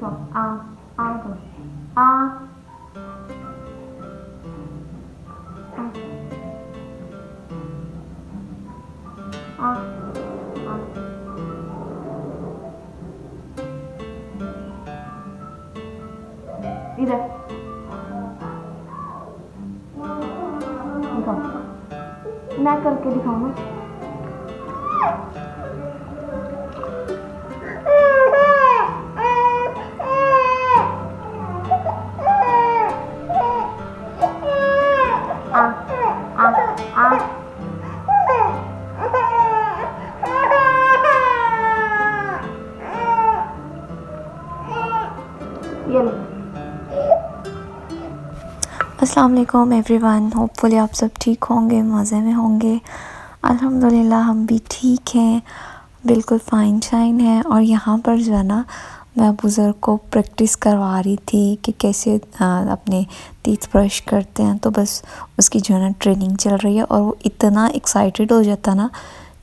लिखो आ करो आ आ आ इधर दिखाओ, मैं करके दिखाऊँ ना। आ आ आ ये लो। अस्सलाम वालेकुम एवरीवन, होपफुली आप सब ठीक होंगे, मज़े में होंगे। अल्हम्दुलिल्लाह हम भी ठीक हैं, बिल्कुल फ़ाइन शाइन है। और यहाँ पर जो है ना, मैं बुज़ुर्ग को प्रैक्टिस करवा रही थी कि कैसे अपने टीथ ब्रश करते हैं। तो बस उसकी जो है ना ट्रेनिंग चल रही है और वो इतना एक्साइटेड हो जाता ना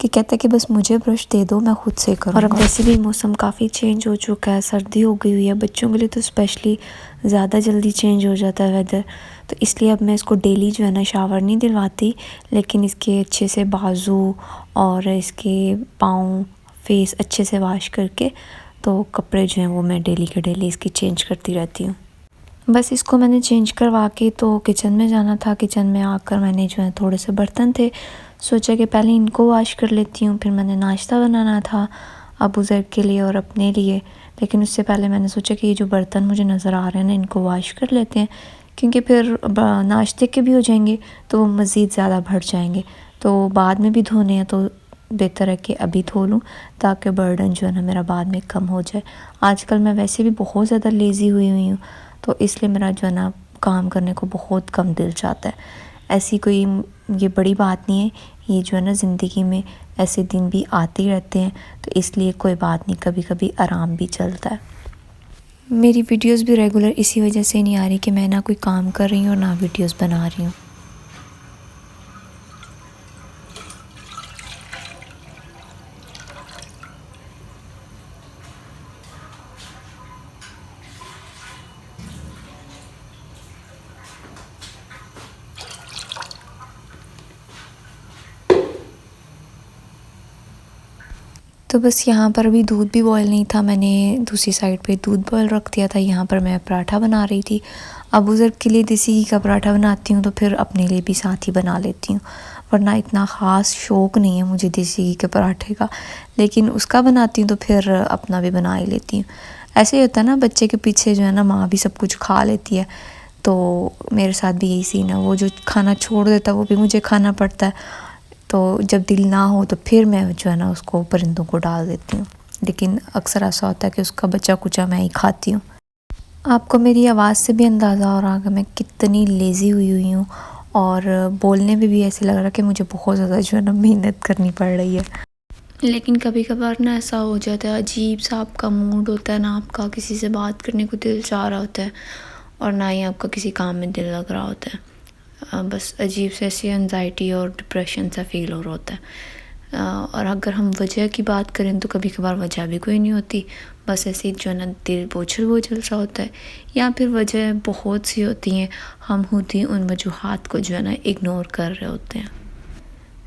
कि कहता है कि बस मुझे ब्रश दे दो, मैं खुद से करूँगा। और अब वैसे भी मौसम काफ़ी चेंज हो चुका है, सर्दी हो गई हुई है, बच्चों के लिए तो स्पेशली ज़्यादा जल्दी चेंज हो जाता है वेदर। तो इसलिए अब मैं इसको डेली जो है ना शावर नहीं दिलवाती, लेकिन इसके अच्छे से बाजू और इसके पाँव फेस अच्छे से वॉश करके तो कपड़े जो हैं वो मैं डेली के डेली इसकी चेंज करती रहती हूँ। बस इसको मैंने चेंज करवा के तो किचन में जाना था। किचन में आकर मैंने जो है थोड़े से बर्तन थे, सोचा कि पहले इनको वॉश कर लेती हूँ। फिर मैंने नाश्ता बनाना था अबू ज़र के लिए और अपने लिए, लेकिन उससे पहले मैंने सोचा कि ये जो बर्तन मुझे नज़र आ रहे हैं ना, इनको वॉश कर लेते हैं, क्योंकि फिर नाश्ते के भी हो जाएंगे तो वो मज़ीद ज़्यादा बढ़ जाएंगे। तो बाद में भी धोने हैं तो बेहतर है कि अभी धो लूँ, ताकि बर्डन जो है ना मेरा बाद में कम हो जाए। आजकल मैं वैसे भी बहुत ज़्यादा लेज़ी हुई हूँ, तो इसलिए मेरा जो है ना काम करने को बहुत कम दिल चाहता है। ऐसी कोई ये बड़ी बात नहीं है, ये जो है ना ज़िंदगी में ऐसे दिन भी आते ही रहते हैं, तो इसलिए कोई बात नहीं, कभी कभी आराम भी चलता है। मेरी वीडियोस भी रेगुलर इसी वजह से नहीं आ रही कि मैं ना कोई काम कर रही हूँ और ना वीडियोस बना रही हूँ। तो बस यहाँ पर अभी दूध भी बॉयल नहीं था, मैंने दूसरी साइड पे दूध बॉयल रख दिया था। यहाँ पर मैं पराठा बना रही थी। अबू ज़र के लिए देसी घी का पराठा बनाती हूँ तो फिर अपने लिए भी साथ ही बना लेती हूँ, वरना इतना ख़ास शौक़ नहीं है मुझे देसी घी के पराठे का, लेकिन उसका बनाती हूँ तो फिर अपना भी बना ही लेती हूँ। ऐसे ही होता है ना, बच्चे के पीछे जो है ना माँ भी सब कुछ खा लेती है, तो मेरे साथ भी यही सीन है। वो जो खाना छोड़ देता है वो भी मुझे खाना पड़ता है। तो जब दिल ना हो तो फिर मैं जो है ना उसको परिंदों को डाल देती हूँ, लेकिन अक्सर ऐसा होता है कि उसका बचा कुचा मैं ही खाती हूँ। आपको मेरी आवाज़ से भी अंदाज़ा हो रहा है कि मैं कितनी लेज़ी हुई हूँ, और बोलने में भी ऐसे लग रहा है कि मुझे बहुत ज़्यादा जो है ना मेहनत करनी पड़ रही है। लेकिन कभी कभार ना ऐसा हो जाता है, अजीब सा आपका मूड होता है ना, आपका किसी से बात करने को दिल चाह रहा होता है और ना ही आपका किसी काम में दिल लग रहा होता है। बस अजीब से ऐसी एंजाइटी और डिप्रेशन सा फील हो रहा होता है। और अगर हम वजह की बात करें तो कभी कभार वजह भी कोई नहीं होती, बस ऐसे ही जो है ना दिल बोझल बोझल सा होता है, या फिर वजह बहुत सी होती हैं, हम खुद ही उन वजूहात को जो है ना इग्नोर कर रहे होते हैं।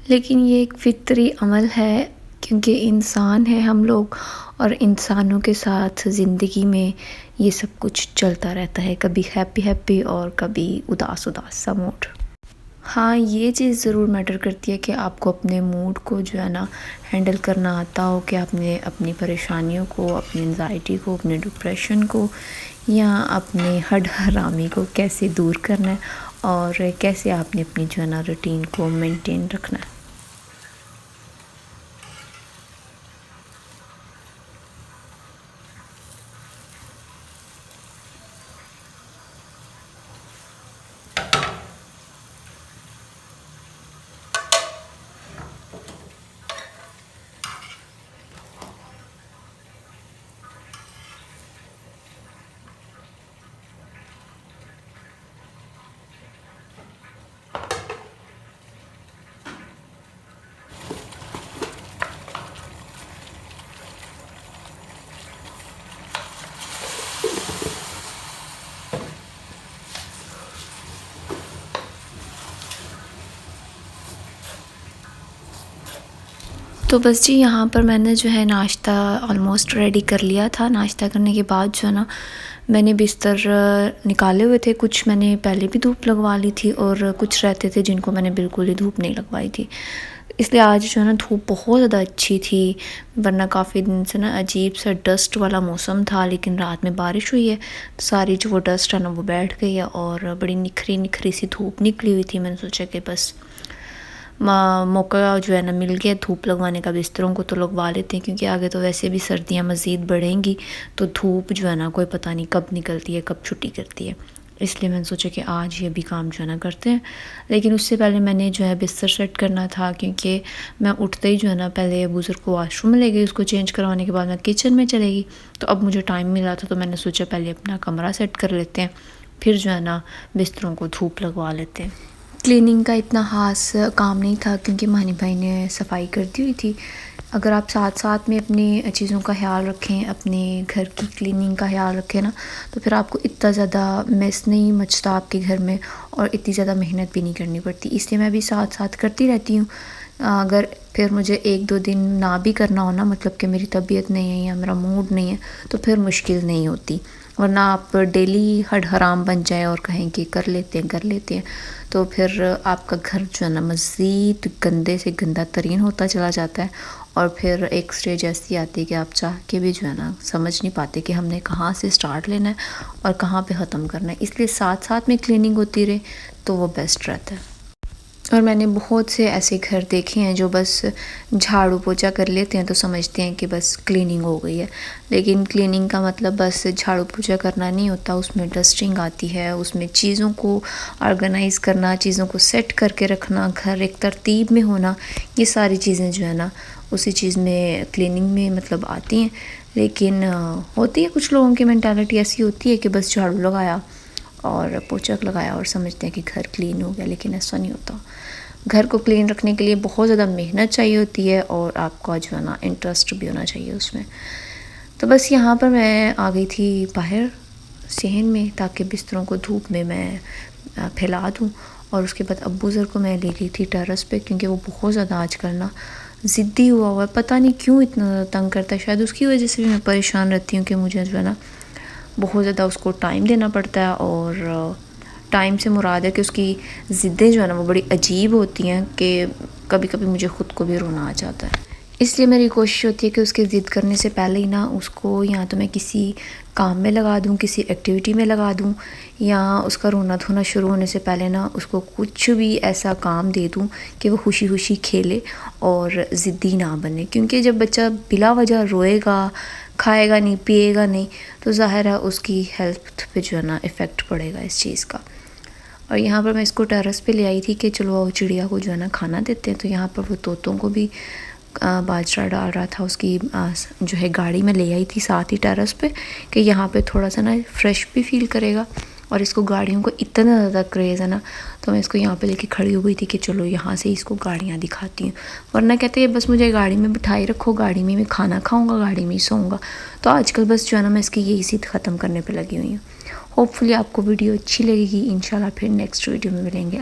लेकिन ये एक फितरी अमल है, क्योंकि इंसान है हम लोग, और इंसानों के साथ ज़िंदगी में ये सब कुछ चलता रहता है, कभी हैप्पी हैप्पी और कभी उदास उदास सा मूड। हाँ, ये चीज़ ज़रूर मैटर करती है कि आपको अपने मूड को जो है ना हैंडल करना आता हो, कि आपने अपनी परेशानियों को, अपनी एंजाइटी को, अपने डिप्रेशन को या अपने हड हरामी को कैसे दूर करना है, और कैसे आपने अपनी जो है ना रूटीन को मेंटेन रखना है। तो बस जी यहाँ पर मैंने जो है नाश्ता ऑलमोस्ट रेडी कर लिया था। नाश्ता करने के बाद जो है ना मैंने बिस्तर निकाले हुए थे, कुछ मैंने पहले भी धूप लगवा ली थी और कुछ रहते थे जिनको मैंने बिल्कुल ही धूप नहीं लगवाई थी। इसलिए आज जो है ना धूप बहुत ज़्यादा अच्छी थी, वरना काफ़ी दिन से ना अजीब सा डस्ट वाला मौसम था, लेकिन रात में बारिश हुई है तो सारी जो वो डस्ट है ना वो बैठ गई है और बड़ी निखरी सी धूप निकली हुई थी। मैंने सोचा कि बस मौका जो है ना मिल गया धूप लगवाने का, बिस्तरों को तो लगवा लेते हैं क्योंकि आगे तो वैसे भी सर्दियाँ मज़ीद बढ़ेंगी तो धूप जो है ना कोई पता नहीं कब निकलती है कब छुट्टी करती है। इसलिए मैंने सोचा कि आज ये भी काम जो है ना करते हैं। लेकिन उससे पहले मैंने जो है बिस्तर सेट करना था क्योंकि मैं उठते ही जो है ना पहले बुज़ुर्ग को वॉशरूम में ले गई, उसको चेंज करवाने के बाद मैं किचन में चलेगी। तो अब मुझे टाइम मिला था तो मैंने सोचा पहले अपना कमरा सेट कर लेते हैं, फिर जो है ना बिस्तरों को धूप लगवा लेते हैं। क्लीनिंग का इतना ख़ास काम नहीं था क्योंकि मानी भाई ने सफाई कर दी हुई थी। अगर आप साथ साथ में अपनी चीज़ों का ख्याल रखें, अपने घर की क्लीनिंग का ख्याल रखें ना, तो फिर आपको इतना ज़्यादा मेस नहीं मचता आपके घर में और इतनी ज़्यादा मेहनत भी नहीं करनी पड़ती। इसलिए मैं भी साथ साथ करती रहती हूँ। अगर फिर मुझे 1-2 दिन ना भी करना हो ना, मतलब कि मेरी तबीयत नहीं है या मेरा मूड नहीं है, तो फिर मुश्किल नहीं होती। वरना आप डेली हड हराम बन जाए और कहें कि कर लेते हैं तो फिर आपका घर जो है ना मज़ीद गंदे से गंदा तरीन होता चला जाता है और फिर एक स्टेज ऐसी आती है कि आप चाह के भी जो है ना समझ नहीं पाते कि हमने कहाँ से स्टार्ट लेना है और कहाँ पे ख़त्म करना है। इसलिए साथ साथ में क्लीनिंग होती रहे तो वो बेस्ट रहता है। और मैंने बहुत से ऐसे घर देखे हैं जो बस झाड़ू पोछा कर लेते हैं तो समझते हैं कि बस क्लीनिंग हो गई है, लेकिन क्लीनिंग का मतलब बस झाड़ू पोछा करना नहीं होता। उसमें डस्टिंग आती है, उसमें चीज़ों को ऑर्गेनाइज़ करना, चीज़ों को सेट करके रखना, घर एक तरतीब में होना, ये सारी चीज़ें जो है ना उसी चीज़ में क्लीनिंग में मतलब आती हैं। लेकिन होती है कुछ लोगों की मेंटालिटी ऐसी होती है कि बस झाड़ू लगाया और पोछा लगाया और समझते हैं कि घर क्लीन हो गया, लेकिन ऐसा नहीं होता। घर को क्लीन रखने के लिए बहुत ज़्यादा मेहनत चाहिए होती है और आपका जो है ना इंटरेस्ट भी होना चाहिए उसमें। तो बस यहाँ पर मैं आ गई थी बाहर सहन में ताकि बिस्तरों को धूप में मैं फैला दूँ। और उसके बाद अब्बू ज़र को मैं ले गई थी टेरेस पे क्योंकि वो बहुत ज़्यादा आजकल ना ज़िद्दी हुआ है, पता नहीं क्यों इतना ज़्यादा तंग करता है। शायद उसकी वजह से भी मैं परेशान रहती हूँ कि मुझे जो है ना बहुत ज़्यादा उसको टाइम देना पड़ता है। और टाइम से मुराद है कि उसकी ज़िद्दें जो है ना वो बड़ी अजीब होती हैं कि कभी कभी मुझे ख़ुद को भी रोना आ जाता है। इसलिए मेरी कोशिश होती है कि उसकी ज़िद करने से पहले ही ना उसको या तो मैं किसी काम में लगा दूँ, किसी एक्टिविटी में लगा दूँ, या उसका रोना धोना शुरू होने से पहले ना उसको कुछ भी ऐसा काम दे दूँ कि वो खुशी खुशी खेले और ज़िद्दी ना बने। क्योंकि जब बच्चा बिला वजह रोएगा, खाएगा नहीं, पिएगा नहीं, तो ज़ाहिर है उसकी हेल्थ पे जो है ना इफ़ेक्ट पड़ेगा इस चीज़ का। और यहाँ पर मैं इसको टेरेस पे ले आई थी कि चलो चिड़िया को जो है ना खाना देते हैं। तो यहाँ पर वो तोतों को भी बाजरा डाल रहा था, उसकी जो है गाड़ी में ले आई थी साथ ही टेरेस पे कि यहाँ पे थोड़ा सा ना फ्रेश भी फील करेगा। और इसको गाड़ियों को इतना ज़्यादा क्रेज़ है ना, तो मैं इसको यहाँ पे लेके खड़ी हो गई थी कि चलो यहाँ से इसको गाड़ियाँ दिखाती हूँ। वरना कहते हैं बस मुझे गाड़ी में बिठाई रखो, गाड़ी में मैं खाना खाऊँगा, गाड़ी में ही सोऊंगा। तो आजकल बस जो है ना मैं इसकी यही ज़िद ख़त्म करने पर लगी हुई हूँ। होपफुली आपको वीडियो अच्छी लगेगी। इंशाल्लाह फिर नेक्स्ट वीडियो में मिलेंगे।